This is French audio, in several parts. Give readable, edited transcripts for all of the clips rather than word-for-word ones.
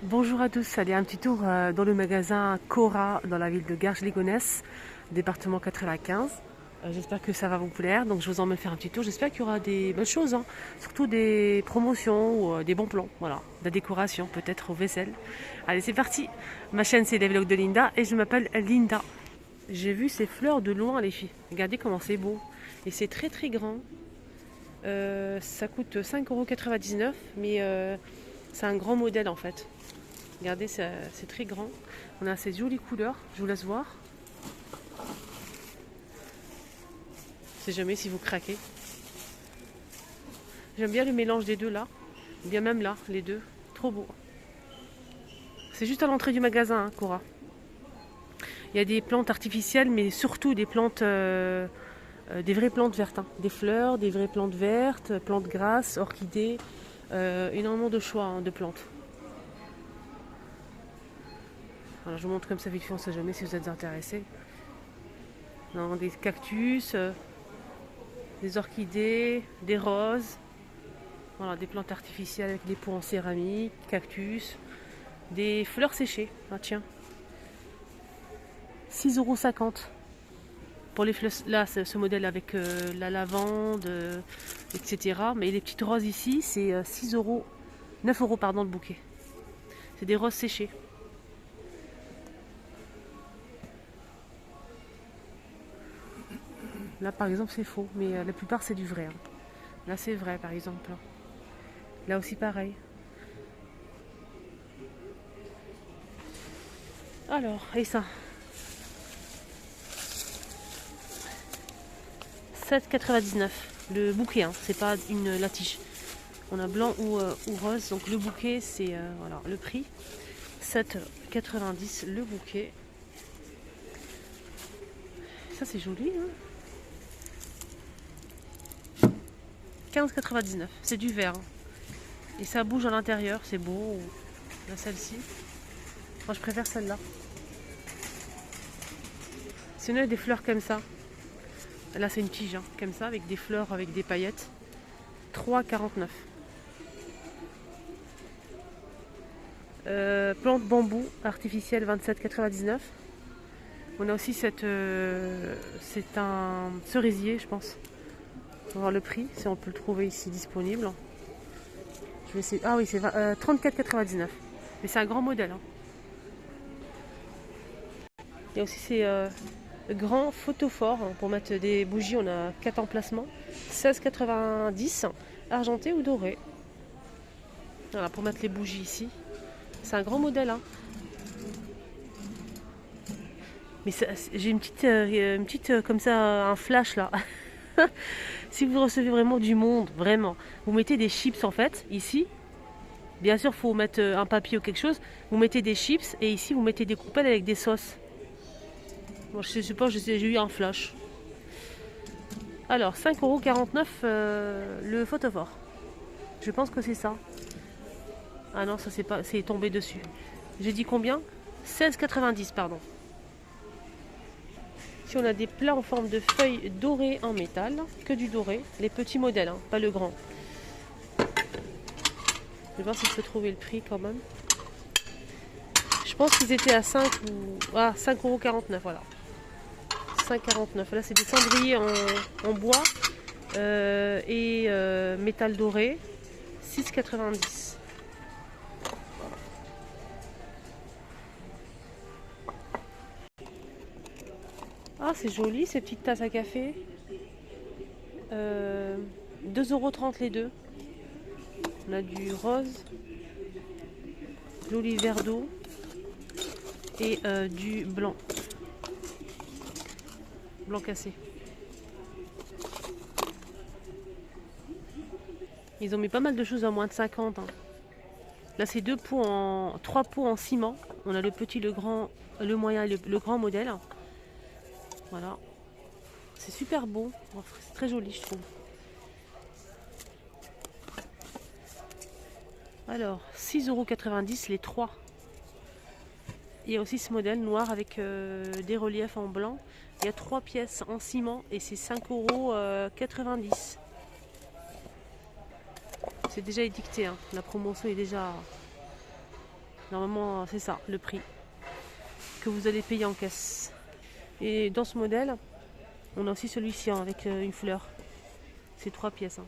Bonjour à tous, allez un petit tour dans le magasin Cora dans la ville de Garges-les-Gonesse, département 95. J'espère que ça va vous plaire, donc je vous emmène faire un petit tour. J'espère qu'il y aura des bonnes choses, hein. Surtout des promotions ou des bons plans, voilà, de la décoration, peut-être aux vaisselles. Allez, c'est parti. Ma chaîne c'est les vlogs de Linda et je m'appelle Linda. J'ai vu ces fleurs de loin les filles, regardez comment c'est beau. Et c'est très très grand. Ça coûte 5,99 €, mais c'est un grand modèle en fait. Regardez, c'est très grand. On a ces jolies couleurs. Je vous laisse voir. Je sais jamais si vous craquez. J'aime bien le mélange des deux là. Ou bien même là, les deux. Trop beau. C'est juste à l'entrée du magasin, hein, Cora. Il y a des plantes artificielles, mais surtout des plantes, des vraies plantes vertes, hein. Des fleurs, des vraies plantes vertes, plantes grasses, orchidées. Énormément de choix, hein, de plantes. Voilà, je vous montre comme ça vite fait, on ne sait jamais si vous êtes intéressés. Non, des cactus, des orchidées, des roses. Voilà, des plantes artificielles avec des pots en céramique, cactus, des fleurs séchées. Ah tiens, 6,50 € pour les fleurs. Là, ce modèle avec la lavande, etc. Mais les petites roses ici, c'est 9 € pardon, le bouquet. C'est des roses séchées. Là, par exemple, c'est faux, mais la plupart, c'est du vrai, hein. Là, c'est vrai, par exemple. Là aussi, pareil. Alors, et ça 7,99 € le bouquet, hein, c'est pas la tige. On a blanc ou rose, donc le bouquet, c'est voilà, le prix 7,90 € le bouquet. Ça, c'est joli, hein. 15,99 €, c'est du vert, hein. Et ça bouge à l'intérieur, c'est beau. Là, celle-ci. Moi, je préfère celle-là. Sinon, il y a des fleurs comme ça. Là, c'est une tige, hein, comme ça, avec des fleurs, avec des paillettes. 3,49 €. Plante bambou artificielle, 27,99 €. On a aussi c'est un cerisier, je pense. On va voir le prix, si on peut le trouver ici disponible. Je vais essayer. Ah oui, c'est 34,99 €. Mais c'est un grand modèle, hein. Il y a aussi ces grands photophores, hein, pour mettre des bougies. On a 4 emplacements. 16,90 €, argenté ou doré. Voilà, pour mettre les bougies ici. C'est un grand modèle, hein. Mais j'ai une petite comme ça, un flash là. Si vous recevez vraiment du monde, vraiment, vous mettez des chips en fait, ici. Bien sûr, il faut mettre un papier ou quelque chose. Vous mettez des chips et ici, vous mettez des coupelles avec des sauces. Bon, je sais pas, j'ai eu un flash. Alors, 5,49 € le photophore. Je pense que c'est ça. Ah non, ça c'est tombé dessus. J'ai dit combien? 16,90 €, pardon. Ici, on a des plats en forme de feuilles dorées en métal, que du doré, les petits modèles, hein, pas le grand. Je vais voir si je peux trouver le prix quand même. Je pense qu'ils étaient à 5 ou... Ah, 5,49 €, voilà. 5,49 €. Là, c'est des cendriers en bois et métal doré. 6,90 €. Ah, c'est joli, ces petites tasses à café. 2,30 € les deux. On a du rose, joli verre d'eau et du blanc. Blanc cassé. Ils ont mis pas mal de choses à moins de 50, hein. Là, c'est 3 pots en ciment. On a le petit, le grand, le moyen et le grand modèle. Voilà. C'est super beau. C'est très joli, je trouve. Alors, 6,90 € les 3. Il y a aussi ce modèle noir avec des reliefs en blanc. Il y a 3 pièces en ciment et c'est 5,90 €. C'est déjà édicté, hein. La promotion est déjà Normalement, c'est ça le prix que vous allez payer en caisse. Et dans ce modèle, on a aussi celui-ci hein, avec une fleur. C'est 3 pièces. Hein.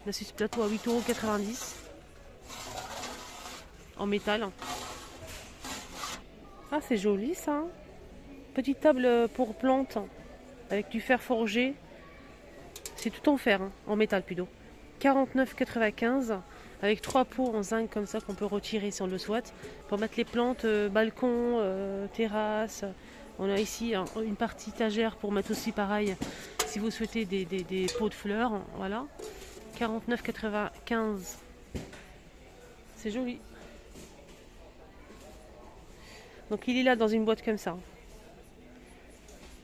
On a ce plateau à 8,90 € en métal. Ah, c'est joli ça. Hein. Petite table pour plantes avec du fer forgé. C'est tout en fer, hein, en métal plutôt. 49,95 € avec 3 pots en zinc comme ça qu'on peut retirer si on le souhaite. Pour mettre les plantes, balcon, terrasse. On a ici hein, une partie étagère pour mettre aussi pareil si vous souhaitez des pots de fleurs. Voilà. 49,95 €. C'est joli. Donc il est là dans une boîte comme ça.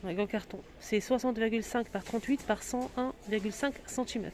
Un grand carton. C'est 60,5 par 38 par 101,5 cm.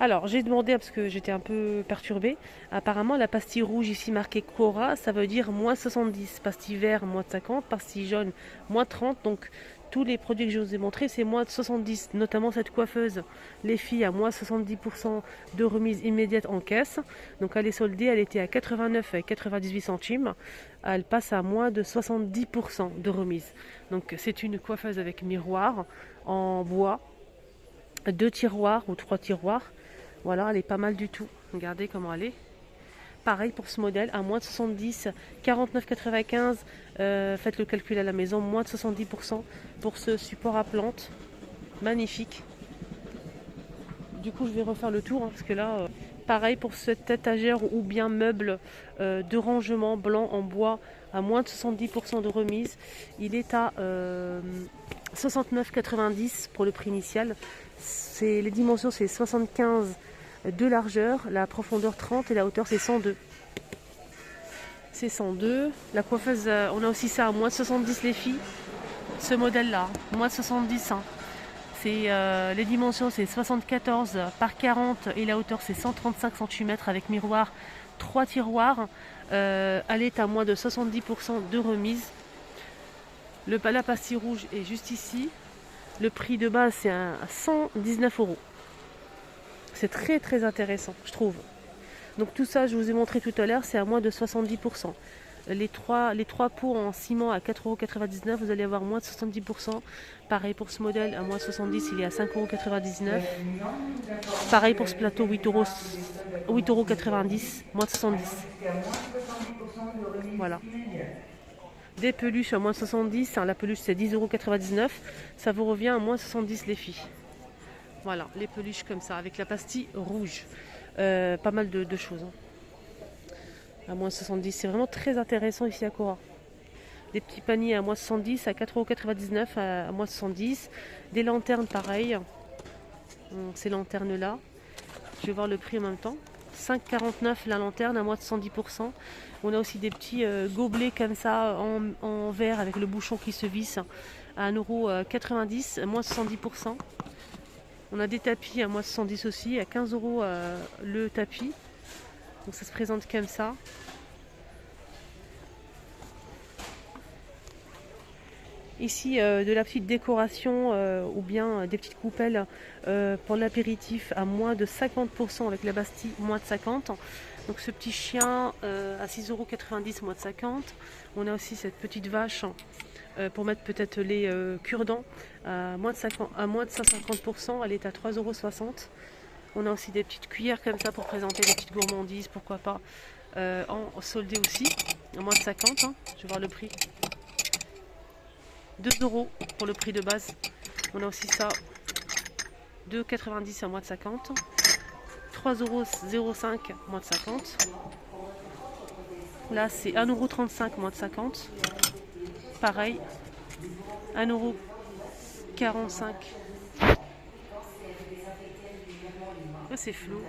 Alors j'ai demandé parce que j'étais un peu perturbée. Apparemment la pastille rouge ici marquée Cora, ça veut dire moins 70. Pastille vert moins 50. Pastille jaune moins 30. Donc tous les produits que je vous ai montrés c'est moins de 70. Notamment cette coiffeuse, les filles à moins 70% de remise immédiate en caisse. Donc elle est soldée, elle était à 89,98 centimes. Elle passe à moins de 70% de remise. Donc c'est une coiffeuse avec miroir en bois. 2 tiroirs ou 3 tiroirs. Voilà, elle est pas mal du tout. Regardez comment elle est. Pareil pour ce modèle, à moins de 70, 49,95. Faites le calcul à la maison, moins de 70% pour ce support à plantes. Magnifique. Du coup, je vais refaire le tour, hein, parce que là, pareil pour cette étagère ou bien meuble de rangement blanc en bois à moins de 70% de remise. Il est à 69,90 pour le prix initial. Les dimensions, c'est 75 de largeur, la profondeur 30 et la hauteur, c'est 102. C'est 102. La coiffeuse, on a aussi ça à moins de 70 les filles. Ce modèle-là, moins de 70. Hein. Les dimensions, c'est 74 par 40 et la hauteur, c'est 135 cm avec miroir, 3 tiroirs. Elle est à moins de 70% de remise. La pastille rouge est juste ici. Le prix de base, c'est à 119 €. C'est très très intéressant, je trouve. Donc tout ça, je vous ai montré tout à l'heure, c'est à moins de 70%. Les trois pots en ciment à 4,99 €, vous allez avoir moins de 70%. Pareil pour ce modèle, à moins de 70, il est à 5,99 €. Pareil pour ce plateau, 8,90 €, moins de 70. Voilà. Des peluches à moins de 70, hein, la peluche c'est 10,99 €, ça vous revient à moins 70 les filles. Voilà, les peluches comme ça, avec la pastille rouge. Pas mal de choses. Hein. À moins 70, c'est vraiment très intéressant ici à Cora. Des petits paniers à moins 70, à 4,99 € à moins 70. Des lanternes pareil. Ces lanternes là. Je vais voir le prix en même temps. 5,49 € la lanterne à moins de 110%. On a aussi des petits gobelets comme ça en verre avec le bouchon qui se visse à 1,90 € à moins 70%. On a des tapis à moins 70 aussi, à 15 € le tapis. Donc ça se présente comme ça. Ici de la petite décoration ou bien des petites coupelles pour l'apéritif à moins de 50% avec la Bastille moins de 50. Donc ce petit chien à 6,90 € moins de 50. On a aussi cette petite vache pour mettre peut-être les cure-dents à moins de 150%. Elle est à 3,60 €. On a aussi des petites cuillères comme ça pour présenter des petites gourmandises, pourquoi pas en soldé aussi, à moins de 50. Hein. Je vais voir le prix. 2 € pour le prix de base. On a aussi ça, 2,90 € à moins de 50. 3,05 € moins de 50. Là c'est 1,35 € moins de 50. Pareil, 1,45 €. Oh, c'est flou.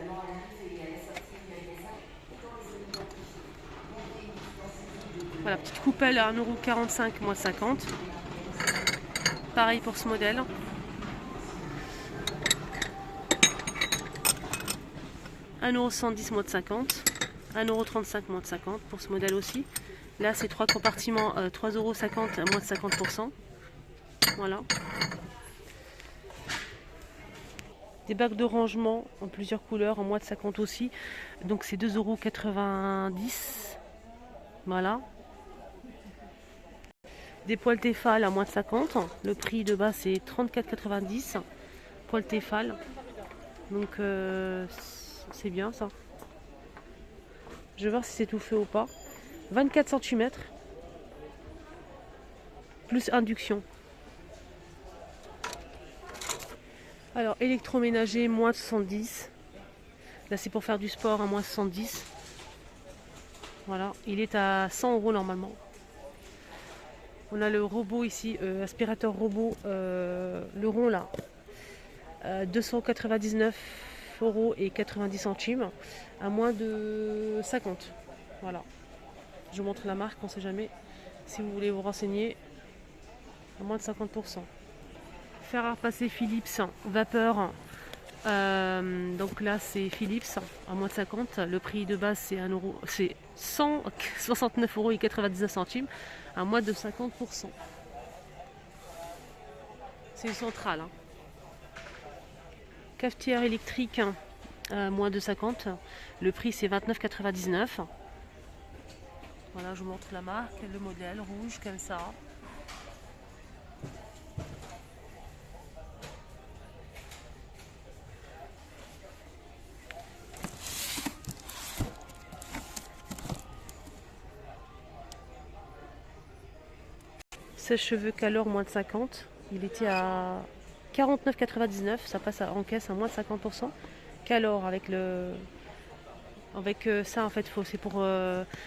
Voilà, petite coupelle à 1,45 € moins de 50. Pareil pour ce modèle. 1,110 € moins de 50. 1,35 € moins de 50 pour ce modèle aussi. Là, c'est 3 compartiments, 3,50 € à moins de 50%. Voilà. Des bacs de rangement en plusieurs couleurs, en moins de 50 aussi. Donc c'est 2,90 €. Voilà. Des poêles Tefal à moins de 50. Le prix de base c'est 34,90 €. Poêle Tefal. Donc c'est bien ça. Je vais voir si c'est tout fait ou pas. 24 cm. Plus induction. Alors électroménager moins de 70. Là c'est pour faire du sport à moins 70. Voilà, il est à 100 € normalement. On a le robot ici, aspirateur robot, le rond là, 299,90 € à moins de 50. Voilà. Je vous montre la marque, on ne sait jamais. Si vous voulez vous renseigner, à moins de 50%. Fer à repasser Philips, vapeur. Donc là c'est Philips à moins de 50. Le prix de base c'est 169,99 € à moins de 50%. C'est une centrale. Hein. Cafetière électrique à moins de 50. Le prix c'est 29,99 €. Voilà, je vous montre la marque, le modèle rouge comme ça. Sèche-cheveux Calor moins de 50. Il était à 49,99 €. Ça passe en caisse à moins de 50%. Calor avec le... Avec ça en fait, c'est pour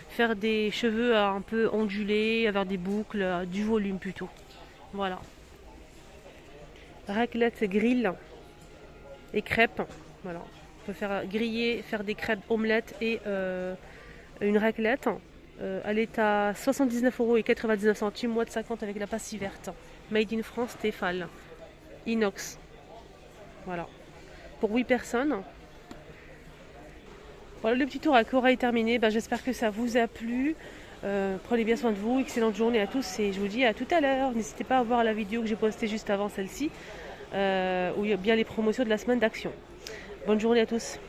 faire des cheveux un peu ondulés, avoir des boucles, du volume plutôt. Voilà. Raclette grill et crêpes. Voilà. On peut faire griller, faire des crêpes omelettes et une raclette. Elle est à 79,99 €, moins de 50 avec la passie verte. Made in France, Tefal. Inox. Voilà. Pour 8 personnes. Voilà, le petit tour à Cora est terminé. J'espère que ça vous a plu. Prenez bien soin de vous. Excellente journée à tous et je vous dis à tout à l'heure. N'hésitez pas à voir la vidéo que j'ai postée juste avant celle-ci, où il y a bien les promotions de la semaine d'action. Bonne journée à tous.